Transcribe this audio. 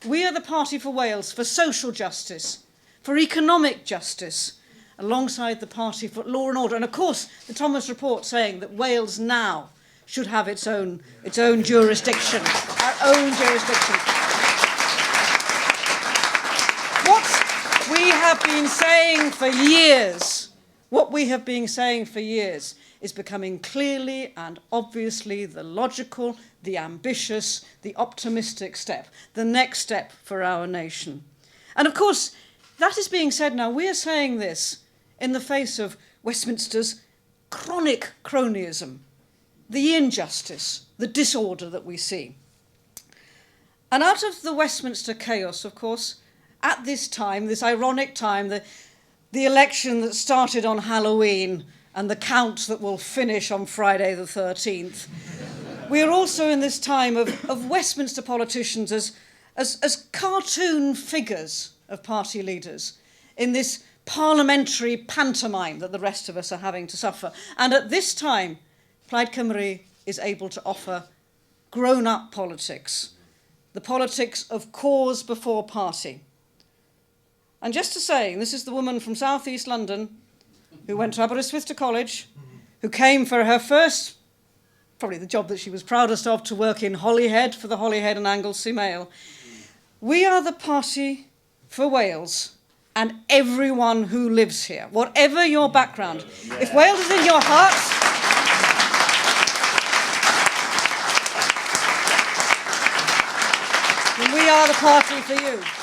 We are the party for Wales, for social justice, for economic justice, alongside the party for law and order. And of course, the Thomas report saying that Wales now should have its own jurisdiction, our own jurisdiction. What we have been saying for years, is becoming clearly and obviously the logical, the ambitious, the optimistic step, the next step for our nation. And of course, that is being said now. We are saying this in the face of Westminster's chronic cronyism, the injustice, the disorder that we see. And out of the Westminster chaos, of course, at this time, this ironic time, the election that started on Halloween and the count that will finish on Friday the 13th, we are also in this time of Westminster politicians as cartoon figures of party leaders in this parliamentary pantomime that the rest of us are having to suffer. And at this time, Plaid Cymru is able to offer grown-up politics, the politics of cause before party. And just to say, and this is the woman from South East London who went to Aberystwyth College, who came for her first, probably the job that she was proudest of, to work in Holyhead for the Holyhead and Anglesey Mail. We are the party for Wales and everyone who lives here, whatever your background. If Wales is in your heart, then we are the party for you.